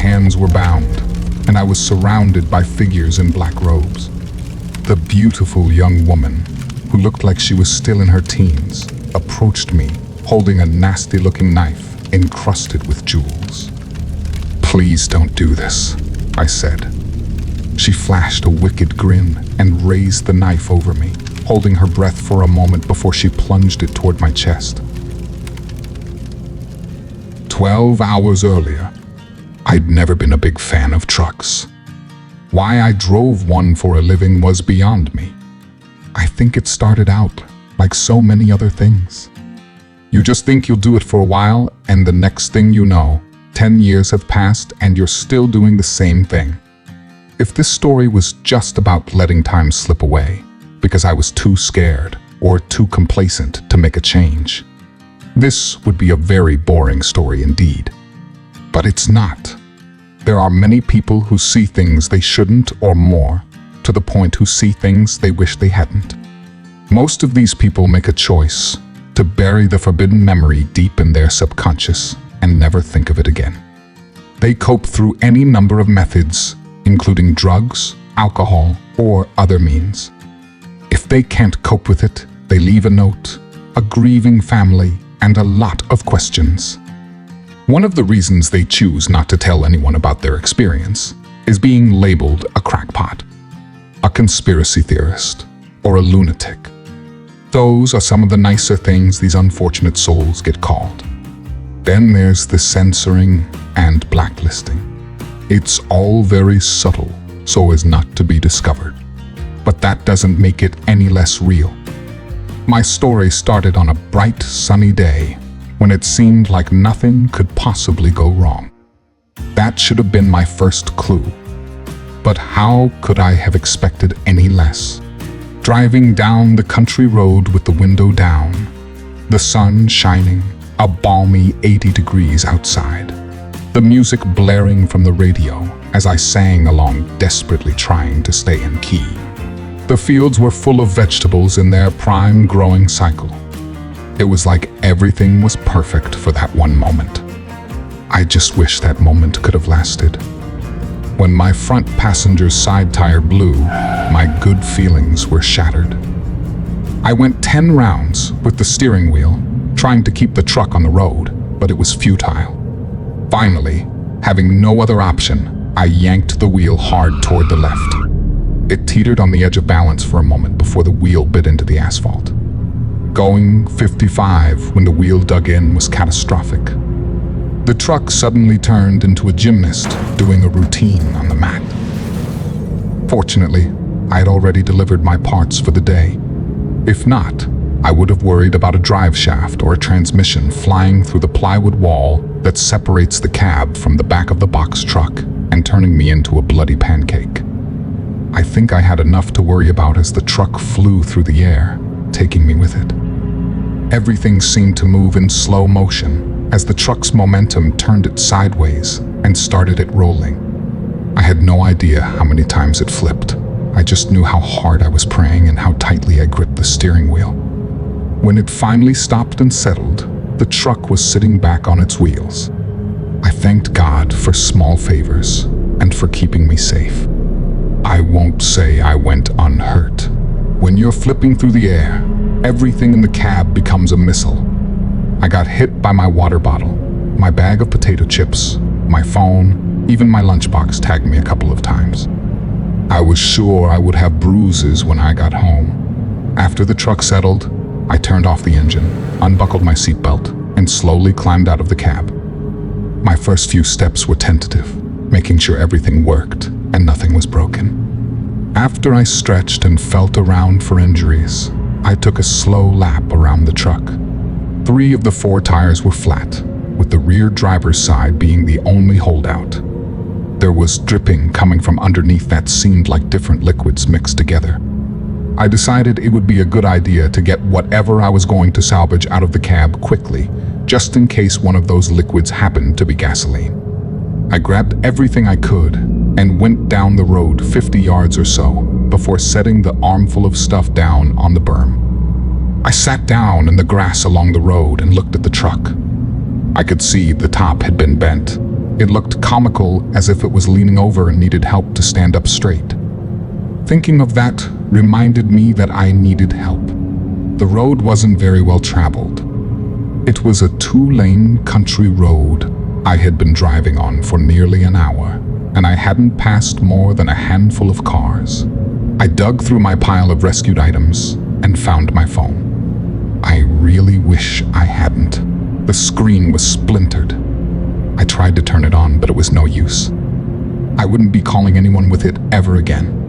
hands were bound, and I was surrounded by figures in black robes. The beautiful young woman, who looked like she was still in her teens, approached me, holding a nasty-looking knife encrusted with jewels. "Please don't do this," I said. She flashed a wicked grin and raised the knife over me, holding her breath for a moment before she plunged it toward my chest. 12 hours earlier, I'd never been a big fan of trucks. Why I drove one for a living was beyond me. I think it started out like so many other things. You just think you'll do it for a while, and the next thing you know, 10 years have passed and you're still doing the same thing. If this story was just about letting time slip away because I was too scared or too complacent to make a change, this would be a very boring story indeed. But it's not. There are many people who see things they shouldn't, or more, to the point who see things they wish they hadn't. Most of these people make a choice to bury the forbidden memory deep in their subconscious and never think of it again. They cope through any number of methods, including drugs, alcohol, or other means. If they can't cope with it, they leave a note, a grieving family, and a lot of questions. One of the reasons they choose not to tell anyone about their experience is being labeled a crackpot, a conspiracy theorist, or a lunatic. Those are some of the nicer things these unfortunate souls get called. Then there's the censoring and blacklisting. It's all very subtle, so as not to be discovered. But that doesn't make it any less real. My story started on a bright, sunny day when it seemed like nothing could possibly go wrong. That should have been my first clue. But how could I have expected any less? Driving down the country road with the window down, the sun shining, a balmy 80 degrees outside, the music blaring from the radio as I sang along, desperately trying to stay in key. The fields were full of vegetables in their prime growing cycle. It was like everything was perfect for that one moment. I just wish that moment could have lasted. When my front passenger's side tire blew, my good feelings were shattered. I went 10 rounds with the steering wheel, trying to keep the truck on the road, but it was futile. Finally, having no other option, I yanked the wheel hard toward the left. It teetered on the edge of balance for a moment before the wheel bit into the asphalt. Going 55 when the wheel dug in was catastrophic. The truck suddenly turned into a gymnast doing a routine on the mat. Fortunately, I had already delivered my parts for the day. If not, I would have worried about a drive shaft or a transmission flying through the plywood wall that separates the cab from the back of the box truck and turning me into a bloody pancake. I think I had enough to worry about as the truck flew through the air, taking me with it. Everything seemed to move in slow motion as the truck's momentum turned it sideways and started it rolling. I had no idea how many times it flipped. I just knew how hard I was praying and how tightly I gripped the steering wheel. When it finally stopped and settled, the truck was sitting back on its wheels. I thanked God for small favors and for keeping me safe. I won't say I went unhurt. When you're flipping through the air, everything in the cab becomes a missile. I got hit by my water bottle, my bag of potato chips, my phone, even my lunchbox tagged me a couple of times. I was sure I would have bruises when I got home. After the truck settled, I turned off the engine, unbuckled my seatbelt, and slowly climbed out of the cab. My first few steps were tentative, making sure everything worked and nothing was broken. After I stretched and felt around for injuries, I took a slow lap around the truck. 3 of the 4 tires were flat, with the rear driver's side being the only holdout. There was dripping coming from underneath that seemed like different liquids mixed together. I decided it would be a good idea to get whatever I was going to salvage out of the cab quickly, just in case one of those liquids happened to be gasoline. I grabbed everything I could and went down the road 50 yards or so before setting the armful of stuff down on the berm. I sat down in the grass along the road and looked at the truck. I could see the top had been bent, It looked comical, as if it was leaning over and needed help to stand up straight. Thinking of that reminded me that I needed help. The road wasn't very well traveled. It was a 2-lane country road I had been driving on for nearly an hour, and I hadn't passed more than a handful of cars. I dug through my pile of rescued items and found my phone. I really wish I hadn't. The screen was splintered. I tried to turn it on, but it was no use. I wouldn't be calling anyone with it ever again.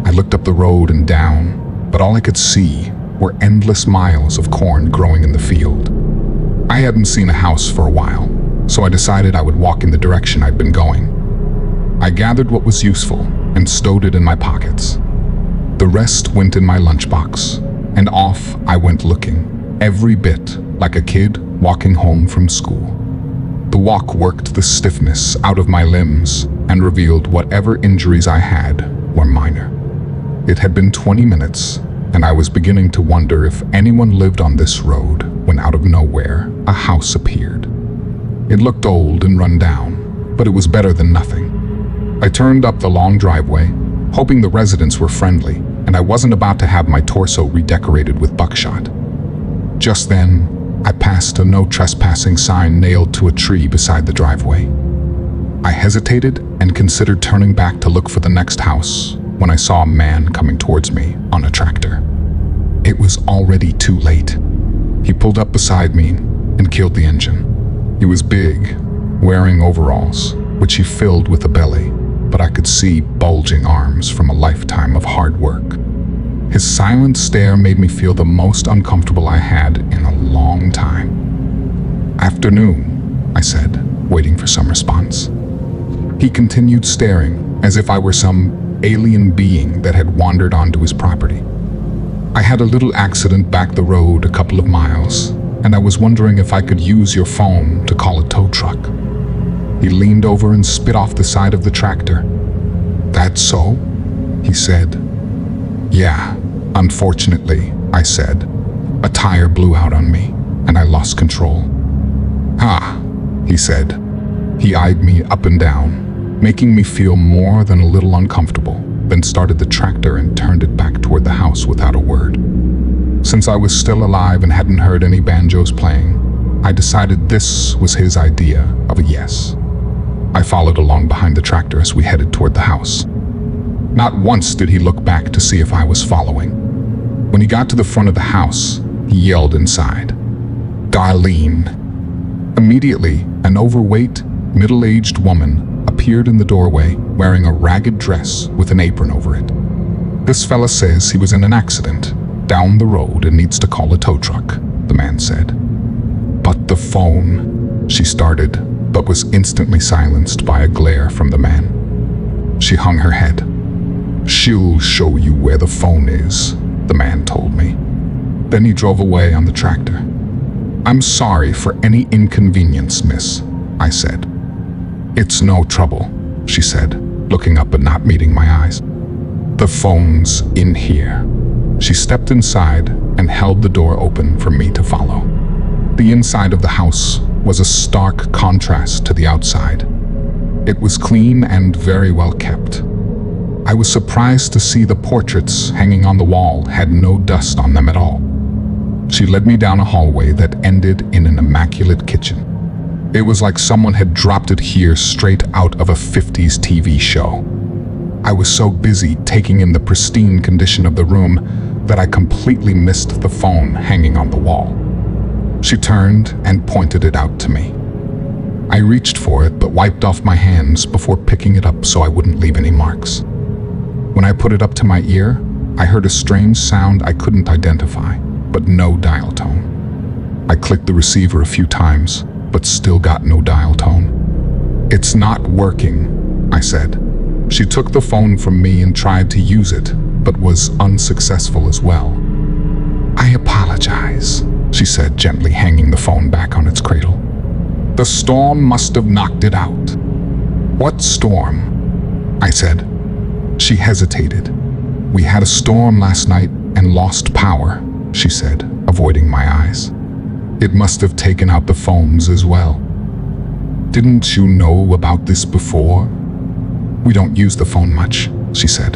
I looked up the road and down, but all I could see were endless miles of corn growing in the field. I hadn't seen a house for a while, so I decided I would walk in the direction I'd been going. I gathered what was useful and stowed it in my pockets. The rest went in my lunchbox, and off I went looking, every bit like a kid walking home from school. The walk worked the stiffness out of my limbs and revealed whatever injuries I had were minor. It had been 20 minutes, and I was beginning to wonder if anyone lived on this road when out of nowhere a house appeared. It looked old and run down, but it was better than nothing. I turned up the long driveway, hoping the residents were friendly, and I wasn't about to have my torso redecorated with buckshot. Just then, I passed a no trespassing sign nailed to a tree beside the driveway. I hesitated and considered turning back to look for the next house when I saw a man coming towards me on a tractor. It was already too late. He pulled up beside me and killed the engine. He was big, wearing overalls, which he filled with a belly, but I could see bulging arms from a lifetime of hard work. His silent stare made me feel the most uncomfortable I had in a long time. "Afternoon," I said, waiting for some response. He continued staring, as if I were some alien being that had wandered onto his property. "I had a little accident back the road a couple of miles, and I was wondering if I could use your phone to call a tow truck." He leaned over and spit off the side of the tractor. "That's so?" he said. "Yeah, unfortunately," I said. "A tire blew out on me, and I lost control." "Ah," he said. He eyed me up and down, making me feel more than a little uncomfortable, then started the tractor and turned it back toward the house without a word. Since I was still alive and hadn't heard any banjos playing, I decided this was his idea of a yes. I followed along behind the tractor as we headed toward the house. Not once did he look back to see if I was following. When he got to the front of the house, he yelled inside, "Darlene." Immediately, an overweight, middle-aged woman appeared in the doorway wearing a ragged dress with an apron over it. "This fella says he was in an accident down the road and needs to call a tow truck," the man said. "But the phone," she started, but was instantly silenced by a glare from the man. She hung her head. "She'll show you where the phone is," the man told me. Then he drove away on the tractor. "I'm sorry for any inconvenience, miss," I said. "It's no trouble," she said, looking up but not meeting my eyes. "The phone's in here." She stepped inside and held the door open for me to follow. The inside of the house was a stark contrast to the outside. It was clean and very well kept. I was surprised to see the portraits hanging on the wall had no dust on them at all. She led me down a hallway that ended in an immaculate kitchen. It was like someone had dropped it here straight out of a 50s TV show. I was so busy taking in the pristine condition of the room that I completely missed the phone hanging on the wall. She turned and pointed it out to me. I reached for it but wiped off my hands before picking it up so I wouldn't leave any marks. When I put it up to my ear, I heard a strange sound I couldn't identify, but no dial tone. I clicked the receiver a few times, but still got no dial tone. "It's not working," I said. She took the phone from me and tried to use it, but was unsuccessful as well. "I apologize," she said, gently hanging the phone back on its cradle. "The storm must have knocked it out." "What storm?" I said. She hesitated. "We had a storm last night and lost power," she said, avoiding my eyes. "It must have taken out the phones as well." Didn't you know about this before? We don't use the phone much, she said.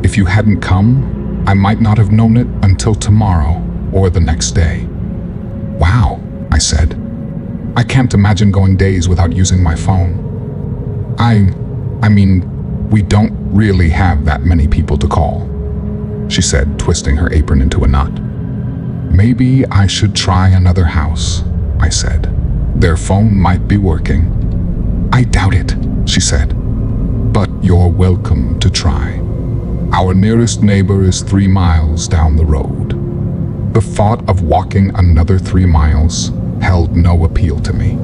If you hadn't come, I might not have known it until tomorrow or the next day. Wow, I said. I can't imagine going days without using my phone. I mean, we don't really have that many people to call, she said, twisting her apron into a knot. Maybe I should try another house, I said. Their phone might be working. I doubt it, she said. But you're welcome to try. Our nearest neighbor is 3 miles down the road. The thought of walking another 3 miles held no appeal to me.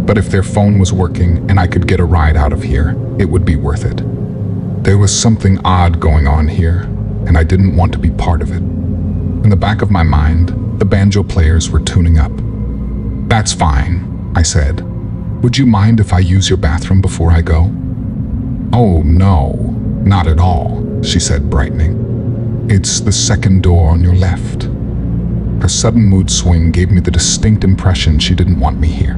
But if their phone was working and I could get a ride out of here, it would be worth it. There was something odd going on here, and I didn't want to be part of it. In the back of my mind, the banjo players were tuning up. That's fine, I said. Would you mind if I use your bathroom before I go? Oh, no, not at all, she said, brightening. It's the second door on your left. Her sudden mood swing gave me the distinct impression she didn't want me here.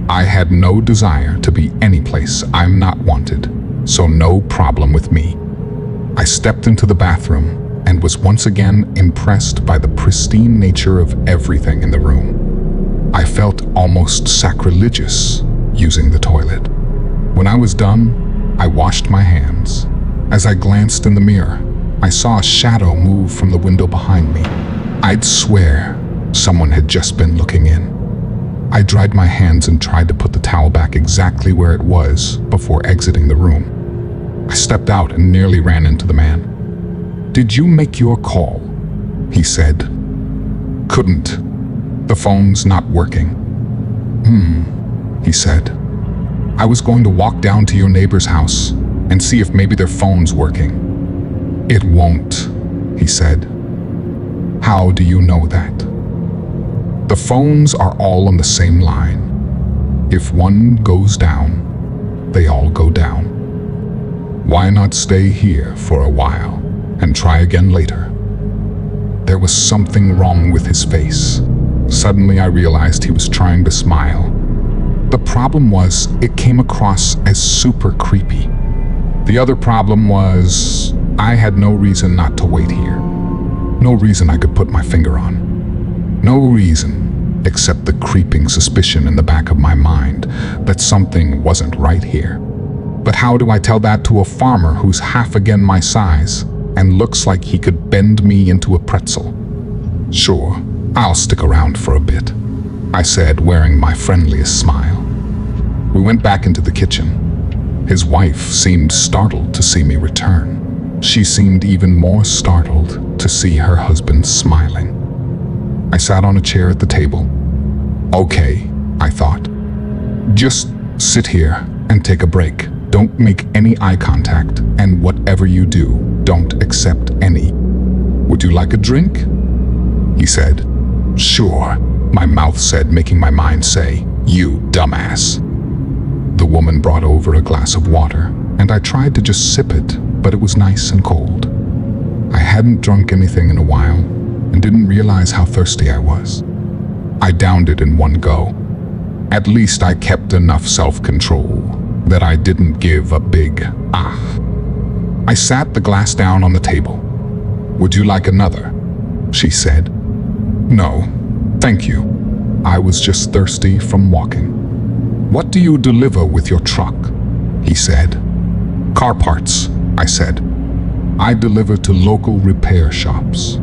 I had no desire to be any place I'm not wanted, so no problem with me. I stepped into the bathroom and was once again impressed by the pristine nature of everything in the room. I felt almost sacrilegious using the toilet. When I was done, I washed my hands. As I glanced in the mirror, I saw a shadow move from the window behind me. I'd swear someone had just been looking in. I dried my hands and tried to put the towel back exactly where it was before exiting the room. I stepped out and nearly ran into the man. Did you make your call? He said. Couldn't. The phone's not working. He said. I was going to walk down to your neighbor's house and see if maybe their phone's working. It won't, he said. How do you know that? The phones are all on the same line. If one goes down, they all go down. Why not stay here for a while and try again later? There was something wrong with his face. Suddenly I realized he was trying to smile. The problem was, it came across as super creepy. The other problem was, I had no reason not to wait here. No reason I could put my finger on. No reason, except the creeping suspicion in the back of my mind that something wasn't right here. But how do I tell that to a farmer who's half again my size and looks like he could bend me into a pretzel? Sure, I'll stick around for a bit, I said, wearing my friendliest smile. We went back into the kitchen. His wife seemed startled to see me return. She seemed even more startled to see her husband smiling. I sat on a chair at the table. Okay, I thought. Just sit here and take a break. Don't make any eye contact, and whatever you do, don't accept any. Would you like a drink? He said. Sure, my mouth said, making my mind say, you dumbass. The woman brought over a glass of water, and I tried to just sip it, but it was nice and cold. I hadn't drunk anything in a while, and didn't realize how thirsty I was. I downed it in one go. At least I kept enough self-control that I didn't give a big ah. I sat the glass down on the table. Would you like another? She said. No, thank you. I was just thirsty from walking. What do you deliver with your truck? He said. Car parts, I said. I deliver to local repair shops.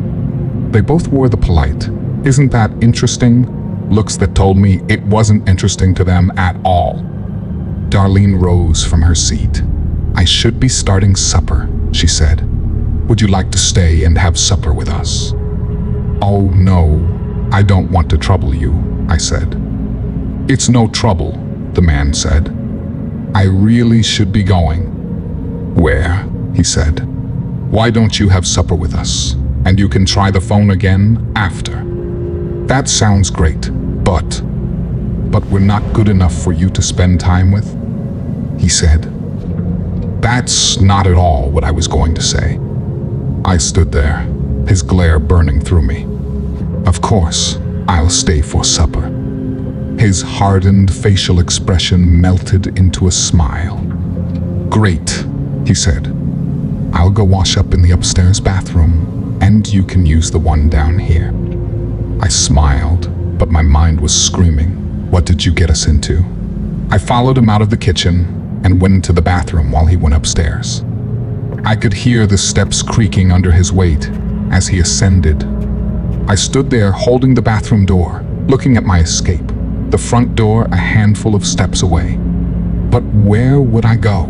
They both wore the polite, isn't that interesting? Looks that told me it wasn't interesting to them at all. Darlene rose from her seat. I should be starting supper, she said. Would you like to stay and have supper with us? Oh no, I don't want to trouble you, I said. It's no trouble, the man said. I really should be going. Where? He said. Why don't you have supper with us? And you can try the phone again after. That sounds great, but we're not good enough for you to spend time with, he said. That's not at all what I was going to say. I stood there, his glare burning through me. Of course, I'll stay for supper. His hardened facial expression melted into a smile. "Great," he said. "I'll go wash up in the upstairs bathroom, and you can use the one down here." I smiled, but my mind was screaming, "What did you get us into?" I followed him out of the kitchen and went into the bathroom while he went upstairs. I could hear the steps creaking under his weight as he ascended. I stood there holding the bathroom door, looking at my escape, the front door a handful of steps away. But where would I go?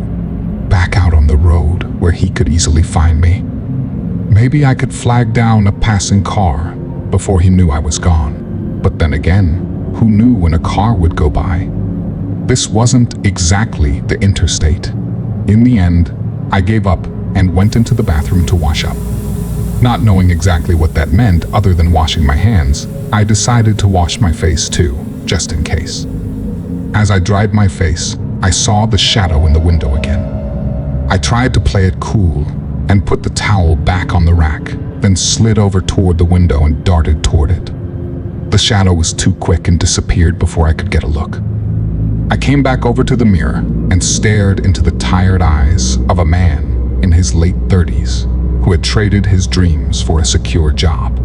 Back out on the road where he could easily find me. Maybe I could flag down a passing car before he knew I was gone. But then again, who knew when a car would go by? This wasn't exactly the interstate. In the end, I gave up and went into the bathroom to wash up. Not knowing exactly what that meant other than washing my hands, I decided to wash my face too, just in case. As I dried my face, I saw the shadow in the window again. I tried to play it cool and put the towel back on the rack, then slid over toward the window and darted toward it. The shadow was too quick and disappeared before I could get a look. I came back over to the mirror and stared into the tired eyes of a man in his late 30s who had traded his dreams for a secure job.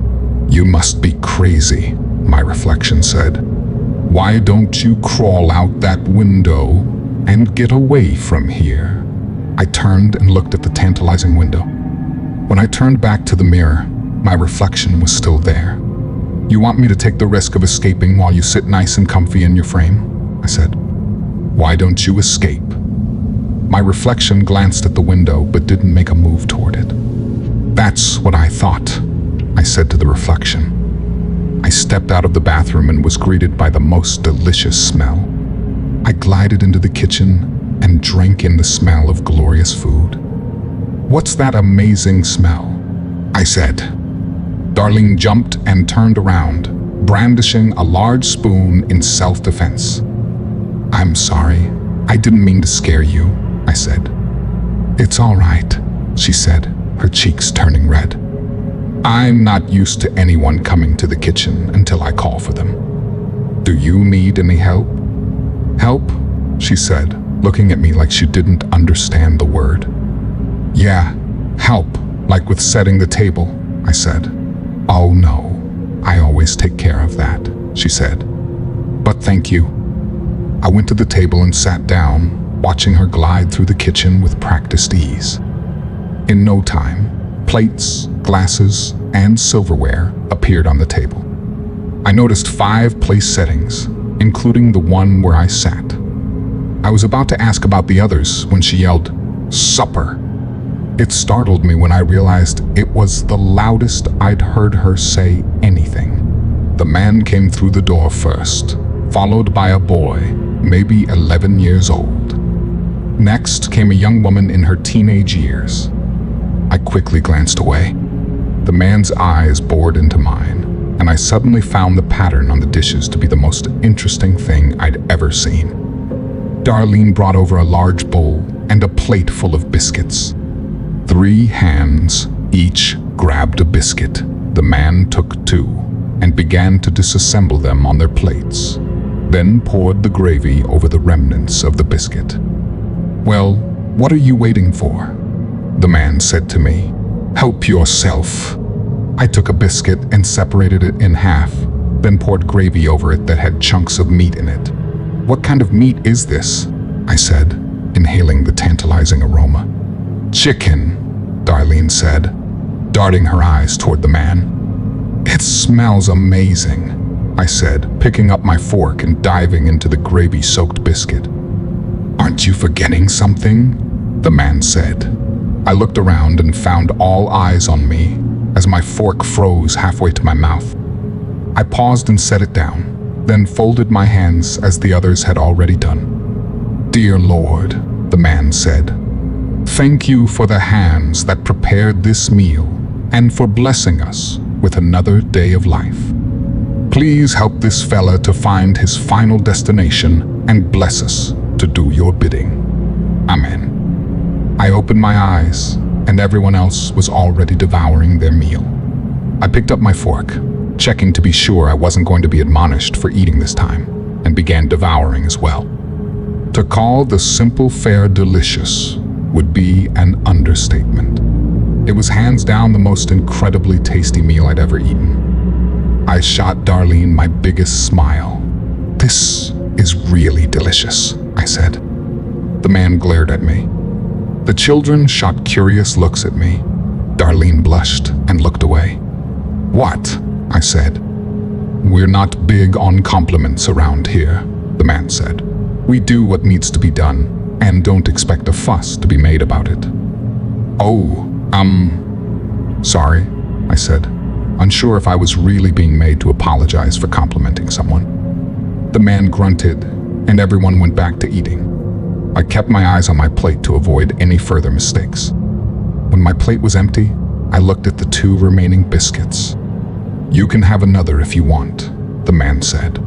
"You must be crazy," my reflection said. "Why don't you crawl out that window and get away from here?" I turned and looked at the tantalizing window. When I turned back to the mirror, my reflection was still there. "You want me to take the risk of escaping while you sit nice and comfy in your frame?" I said. "Why don't you escape?" My reflection glanced at the window but didn't make a move toward it. "That's what I thought," I said to the reflection. I stepped out of the bathroom and was greeted by the most delicious smell. I glided into the kitchen and drank in the smell of glorious food. "What's that amazing smell?" I said. Darlene jumped and turned around, brandishing a large spoon in self-defense. "I'm sorry, I didn't mean to scare you," I said. "It's all right," she said, her cheeks turning red. "I'm not used to anyone coming to the kitchen until I call for them. Do you need any help?" "Help?" she said, looking at me like she didn't understand the word. "Yeah, help, like with setting the table," I said. "Oh no, I always take care of that," she said. "But thank you." I went to the table and sat down, watching her glide through the kitchen with practiced ease. In no time, plates, glasses, and silverware appeared on the table. I noticed 5 place settings, including the one where I sat. I was about to ask about the others when she yelled, "Supper!" It startled me when I realized it was the loudest I'd heard her say anything. The man came through the door first, followed by a boy, maybe 11 years old. Next came a young woman in her teenage years. I quickly glanced away. The man's eyes bored into mine, and I suddenly found the pattern on the dishes to be the most interesting thing I'd ever seen. Darlene brought over a large bowl and a plate full of biscuits. 3 hands each grabbed a biscuit. The man took 2 and began to disassemble them on their plates, then poured the gravy over the remnants of the biscuit. "Well, what are you waiting for?" the man said to me. "Help yourself." I took a biscuit and separated it in half, then poured gravy over it that had chunks of meat in it. "What kind of meat is this?" I said, inhaling the tantalizing aroma. "Chicken," Darlene said, darting her eyes toward the man. "It smells amazing," I said, picking up my fork and diving into the gravy-soaked biscuit. "Aren't you forgetting something?" the man said. I looked around and found all eyes on me as my fork froze halfway to my mouth. I paused and set it down, then folded my hands as the others had already done. "Dear Lord," the man said, "thank you for the hands that prepared this meal and for blessing us with another day of life. Please help this fella to find his final destination and bless us to do your bidding. Amen." I opened my eyes, and everyone else was already devouring their meal. I picked up my fork, checking to be sure I wasn't going to be admonished for eating this time, and began devouring as well. To call the simple fare delicious would be an understatement. It was hands down the most incredibly tasty meal I'd ever eaten. I shot Darlene my biggest smile. "This is really delicious," I said. The man glared at me. The children shot curious looks at me. Darlene blushed and looked away. "What?" I said. "We're not big on compliments around here," the man said. "We do what needs to be done and don't expect a fuss to be made about it." "Oh, sorry," I said, unsure if I was really being made to apologize for complimenting someone. The man grunted, and everyone went back to eating. I kept my eyes on my plate to avoid any further mistakes. When my plate was empty, I looked at the 2 remaining biscuits. "You can have another if you want," the man said.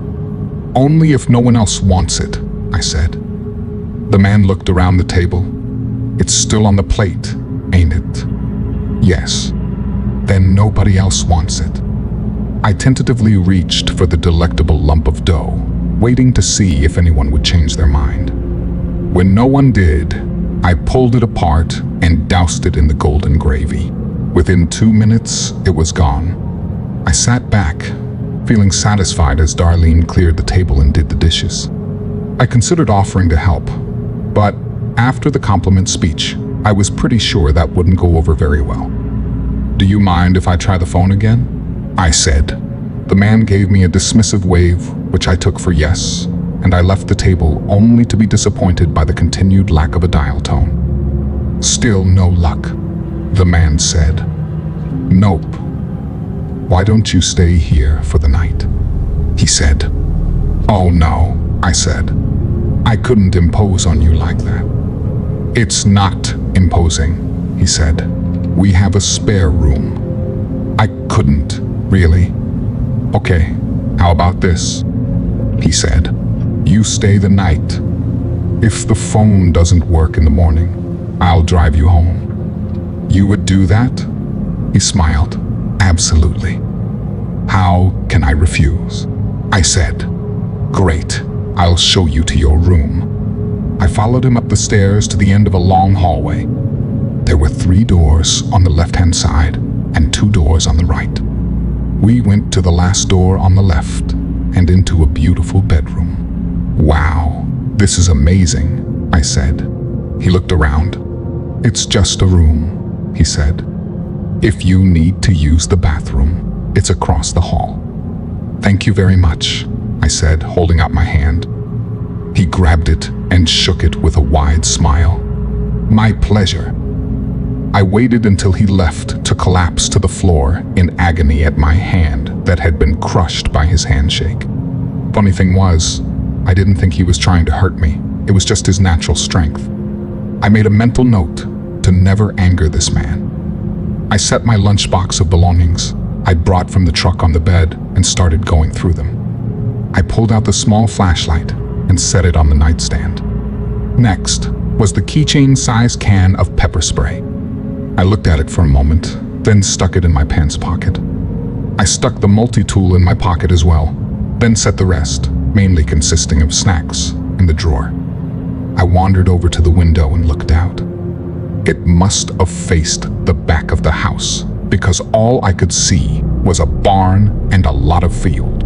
"Only if no one else wants it," I said. The man looked around the table. "It's still on the plate, ain't it?" "Yes." "Then nobody else wants it." I tentatively reached for the delectable lump of dough, waiting to see if anyone would change their mind. When no one did, I pulled it apart and doused it in the golden gravy. Within 2 minutes, it was gone. I sat back, feeling satisfied as Darlene cleared the table and did the dishes. I considered offering to help, but after the compliment speech, I was pretty sure that wouldn't go over very well. "Do you mind if I try the phone again?" I said. The man gave me a dismissive wave, which I took for yes, and I left the table only to be disappointed by the continued lack of a dial tone. "Still no luck," the man said. "Nope. Why don't you stay here for the night?" he said. "Oh no," I said. "I couldn't impose on you like that." "It's not imposing," he said. "We have a spare room." I couldn't, really. "Okay, how about this?" he said. "You stay the night. If the phone doesn't work in the morning, I'll drive you home." "You would do that?" He smiled. "Absolutely. How can I refuse?" I said. "Great, I'll show you to your room." I followed him up the stairs to the end of a long hallway. There were 3 doors on the left-hand side and 2 doors on the right. We went to the last door on the left and into a beautiful bedroom. "Wow, this is amazing," I said. He looked around. "It's just a room," he said. "If you need to use the bathroom, it's across the hall." "Thank you very much," I said, holding out my hand. He grabbed it and shook it with a wide smile. "My pleasure." I waited until he left to collapse to the floor in agony at my hand that had been crushed by his handshake. Funny thing was, I didn't think he was trying to hurt me. It was just his natural strength. I made a mental note to never anger this man. I set my lunchbox of belongings I'd brought from the truck on the bed and started going through them. I pulled out the small flashlight and set it on the nightstand. Next was the keychain-sized can of pepper spray. I looked at it for a moment, then stuck it in my pants pocket. I stuck the multi-tool in my pocket as well, then set the rest, mainly consisting of snacks, in the drawer. I wandered over to the window and looked out. It must have faced the back of the house, because all I could see was a barn and a lot of field.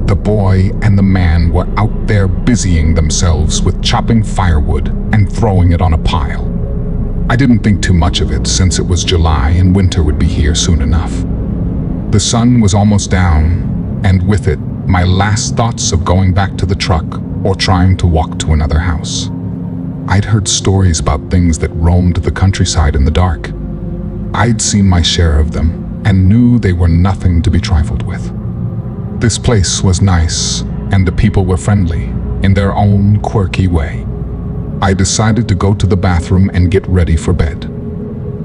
The boy and the man were out there busying themselves with chopping firewood and throwing it on a pile. I didn't think too much of it since it was July and winter would be here soon enough. The sun was almost down, and with it, my last thoughts of going back to the truck or trying to walk to another house. I'd heard stories about things that roamed the countryside in the dark. I'd seen my share of them and knew they were nothing to be trifled with. This place was nice, and the people were friendly in their own quirky way. I decided to go to the bathroom and get ready for bed.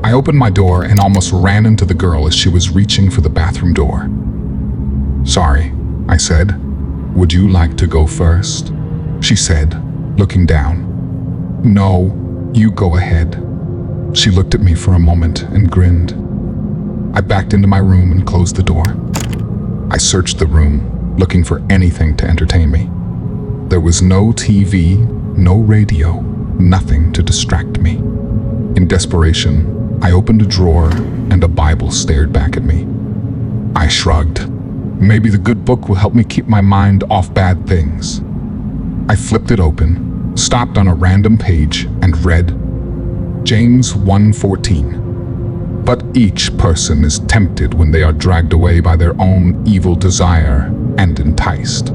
I opened my door and almost ran into the girl as she was reaching for the bathroom door. "Sorry," I said. "Would you like to go first?" she said, looking down. "No, you go ahead." She looked at me for a moment and grinned. I backed into my room and closed the door. I searched the room, looking for anything to entertain me. There was no TV, no radio, nothing to distract me. In desperation, I opened a drawer and a Bible stared back at me. I shrugged. Maybe the good book will help me keep my mind off bad things. I flipped it open, stopped on a random page, and read James 1:14. But each person is tempted when they are dragged away by their own evil desire and enticed.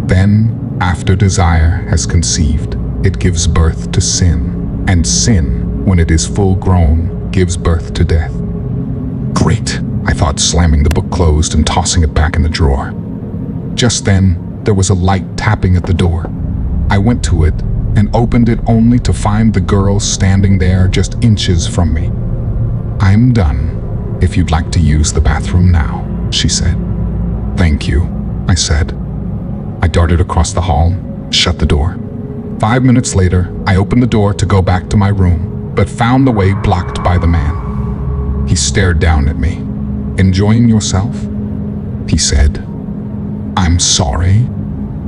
Then, after desire has conceived, it gives birth to sin, and sin, when it is full grown, gives birth to death. Great, I thought, slamming the book closed and tossing it back in the drawer. Just then, there was a light tapping at the door. I went to it and opened it only to find the girl standing there just inches from me. "I'm done, if you'd like to use the bathroom now," she said. "Thank you," I said. I darted across the hall, shut the door. 5 minutes later, I opened the door to go back to my room, but found the way blocked by the man. He stared down at me. "Enjoying yourself?" he said. "I'm sorry,"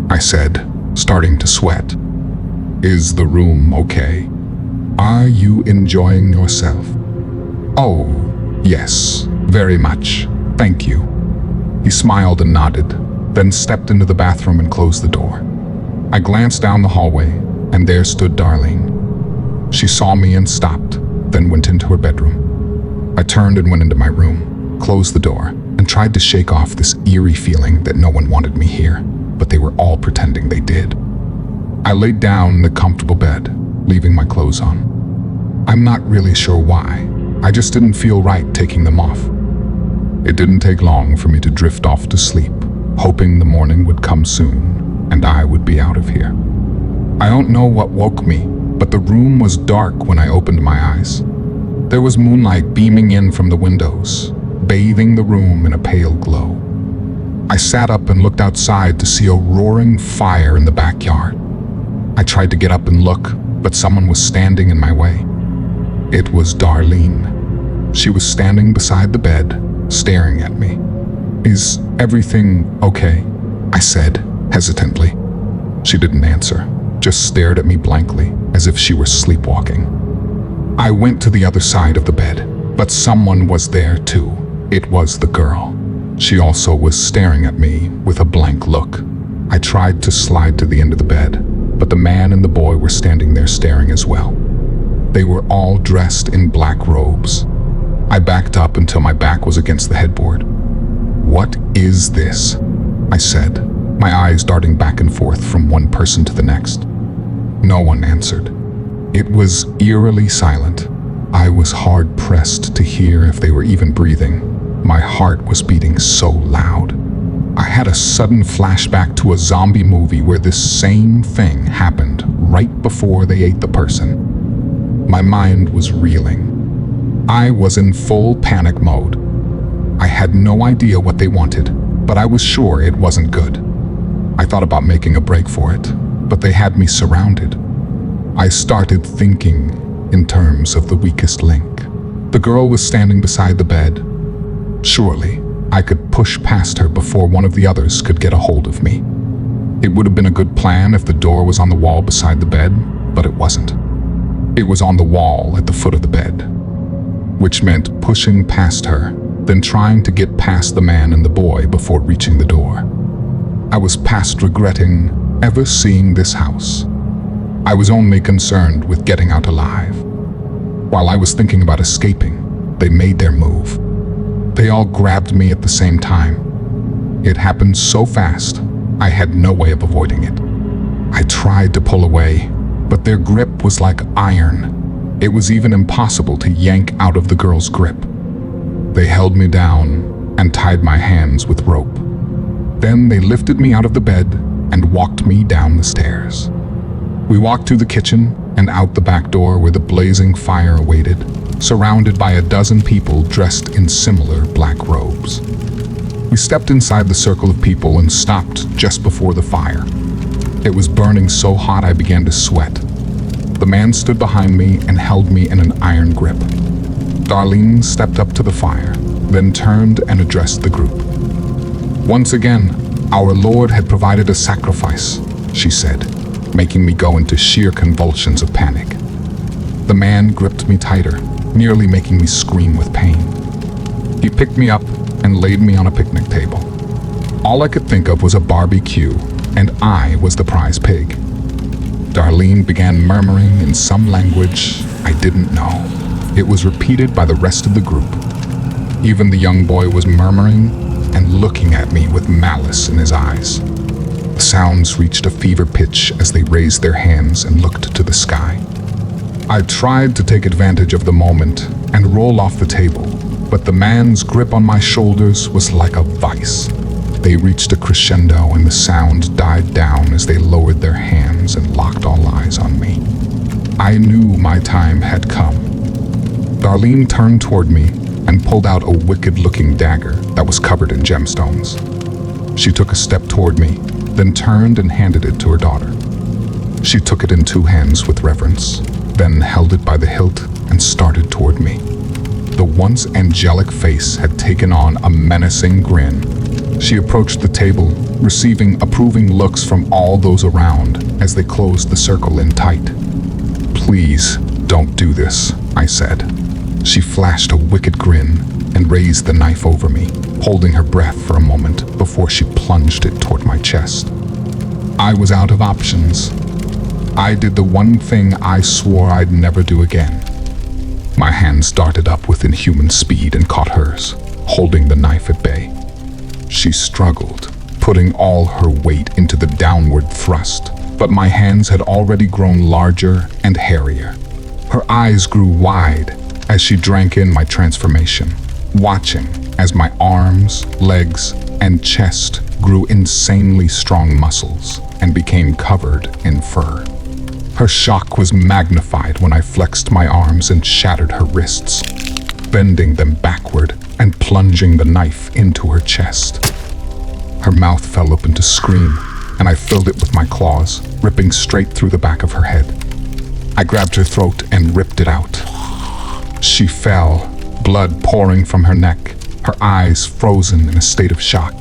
I said, starting to sweat. "Is the room okay? Are you enjoying yourself?" "Oh, yes, very much, thank you." He smiled and nodded, then stepped into the bathroom and closed the door. I glanced down the hallway, and there stood Darlene. She saw me and stopped, then went into her bedroom. I turned and went into my room, closed the door, and tried to shake off this eerie feeling that no one wanted me here, but they were all pretending they did. I laid down in the comfortable bed, leaving my clothes on. I'm not really sure why. I just didn't feel right taking them off. It didn't take long for me to drift off to sleep, hoping the morning would come soon and I would be out of here. I don't know what woke me, but the room was dark when I opened my eyes. There was moonlight beaming in from the windows, bathing the room in a pale glow. I sat up and looked outside to see a roaring fire in the backyard. I tried to get up and look, but someone was standing in my way. It was Darlene. She was standing beside the bed, staring at me. "Is everything okay?" I said, hesitantly. She didn't answer, just stared at me blankly, as if she were sleepwalking. I went to the other side of the bed, but someone was there too. It was the girl. She also was staring at me with a blank look. I tried to slide to the end of the bed, but the man and the boy were standing there staring as well. They were all dressed in black robes. I backed up until my back was against the headboard. "What is this?" I said, my eyes darting back and forth from one person to the next. No one answered. It was eerily silent. I was hard-pressed to hear if they were even breathing. My heart was beating so loud. I had a sudden flashback to a zombie movie where this same thing happened right before they ate the person. My mind was reeling. I was in full panic mode. I had no idea what they wanted, but I was sure it wasn't good. I thought about making a break for it, but they had me surrounded. I started thinking in terms of the weakest link. The girl was standing beside the bed. Surely, I could push past her before one of the others could get a hold of me. It would have been a good plan if the door was on the wall beside the bed, but it wasn't. It was on the wall at the foot of the bed, which meant pushing past her, then trying to get past the man and the boy before reaching the door. I was past regretting ever seeing this house. I was only concerned with getting out alive. While I was thinking about escaping, they made their move. They all grabbed me at the same time. It happened so fast, I had no way of avoiding it. I tried to pull away, but their grip was like iron. It was even impossible to yank out of the girl's grip. They held me down and tied my hands with rope. Then they lifted me out of the bed and walked me down the stairs. We walked through the kitchen and out the back door where the blazing fire awaited, surrounded by a dozen people dressed in similar black robes. We stepped inside the circle of people and stopped just before the fire. It was burning so hot I began to sweat. The man stood behind me and held me in an iron grip. Darlene stepped up to the fire, then turned and addressed the group. Once again, our Lord had provided a sacrifice, she said, making me go into sheer convulsions of panic. The man gripped me tighter, nearly making me scream with pain. He picked me up and laid me on a picnic table. All I could think of was a barbecue, and I was the prize pig. Darlene began murmuring in some language I didn't know. It was repeated by the rest of the group. Even the young boy was murmuring and looking at me with malice in his eyes. The sounds reached a fever pitch as they raised their hands and looked to the sky. I tried to take advantage of the moment and roll off the table, but the man's grip on my shoulders was like a vice. They reached a crescendo and the sound died down as they lowered their hands and locked all eyes on me. I knew my time had come. Darlene turned toward me and pulled out a wicked-looking dagger that was covered in gemstones. She took a step toward me, then turned and handed it to her daughter. She took it in two hands with reverence, then held it by the hilt and started toward me. The once angelic face had taken on a menacing grin. She approached the table, receiving approving looks from all those around as they closed the circle in tight. "Please, don't do this," I said. She flashed a wicked grin and raised the knife over me, holding her breath for a moment before she plunged it toward my chest. I was out of options. I did the one thing I swore I'd never do again. My hands darted up with inhuman speed and caught hers, holding the knife at bay. She struggled, putting all her weight into the downward thrust, but my hands had already grown larger and hairier. Her eyes grew wide as she drank in my transformation, watching as my arms, legs, and chest grew insanely strong muscles and became covered in fur. Her shock was magnified when I flexed my arms and shattered her wrists, bending them backward and plunging the knife into her chest. Her mouth fell open to scream, and I filled it with my claws, ripping straight through the back of her head. I grabbed her throat and ripped it out. She fell, blood pouring from her neck, her eyes frozen in a state of shock.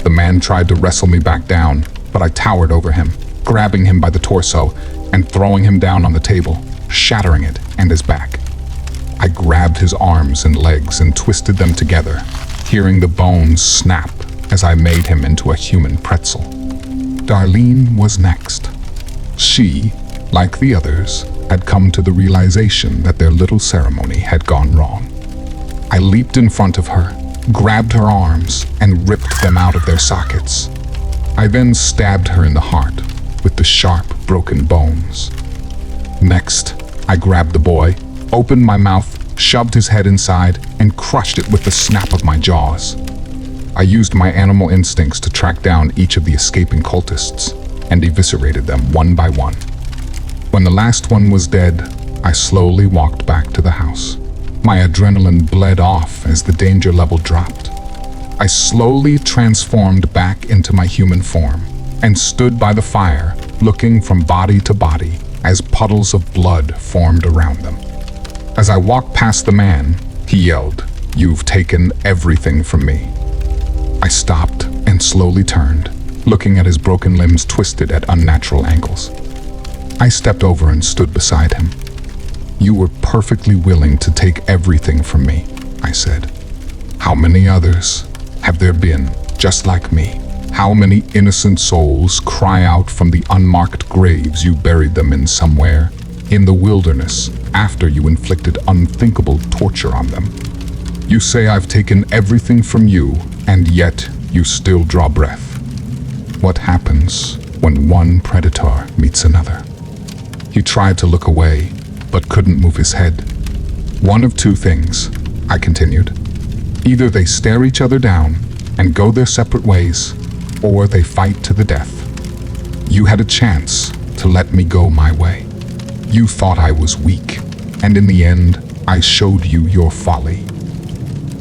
The man tried to wrestle me back down, but I towered over him, grabbing him by the torso and throwing him down on the table, shattering it and his back. I grabbed his arms and legs and twisted them together, hearing the bones snap as I made him into a human pretzel. Darlene was next. She, like the others, had come to the realization that their little ceremony had gone wrong. I leaped in front of her, grabbed her arms, and ripped them out of their sockets. I then stabbed her in the heart with the sharp, broken bones. Next, I grabbed the boy, opened my mouth, shoved his head inside, and crushed it with the snap of my jaws. I used my animal instincts to track down each of the escaping cultists and eviscerated them one by one. When the last one was dead, I slowly walked back to the house. My adrenaline bled off as the danger level dropped. I slowly transformed back into my human form and stood by the fire, looking from body to body as puddles of blood formed around them. As I walked past the man, he yelled, "You've taken everything from me." I stopped and slowly turned, looking at his broken limbs twisted at unnatural angles. I stepped over and stood beside him. "You were perfectly willing to take everything from me," I said. "How many others have there been just like me? How many innocent souls cry out from the unmarked graves you buried them in somewhere, in the wilderness, after you inflicted unthinkable torture on them? You say I've taken everything from you, and yet you still draw breath. What happens when one predator meets another?" He tried to look away, but couldn't move his head. "One of two things," I continued. "Either they stare each other down and go their separate ways, or they fight to the death. You had a chance to let me go my way. You thought I was weak, and in the end, I showed you your folly."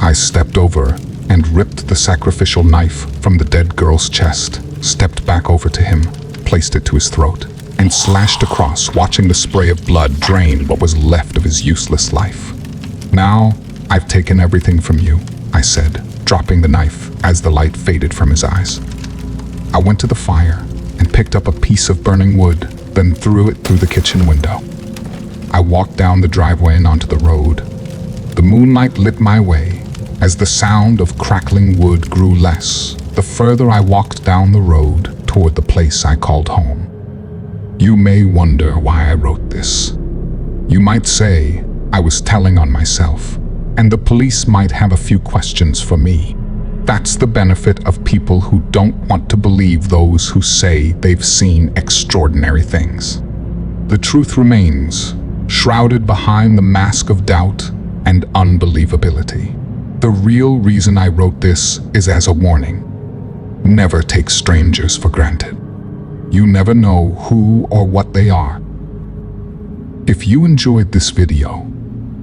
I stepped over and ripped the sacrificial knife from the dead girl's chest, stepped back over to him, placed it to his throat, and slashed across, watching the spray of blood drain what was left of his useless life. "Now, I've taken everything from you," I said, dropping the knife as the light faded from his eyes. I went to the fire and picked up a piece of burning wood, then threw it through the kitchen window. I walked down the driveway and onto the road. The moonlight lit my way. As the sound of crackling wood grew less, the further I walked down the road toward the place I called home. You may wonder why I wrote this. You might say I was telling on myself, and the police might have a few questions for me. That's the benefit of people who don't want to believe those who say they've seen extraordinary things. The truth remains, shrouded behind the mask of doubt and unbelievability. The real reason I wrote this is as a warning. Never take strangers for granted. You never know who or what they are. If you enjoyed this video,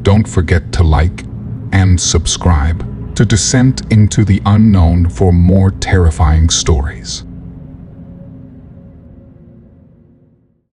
don't forget to like and subscribe to Descent into the Unknown for more terrifying stories.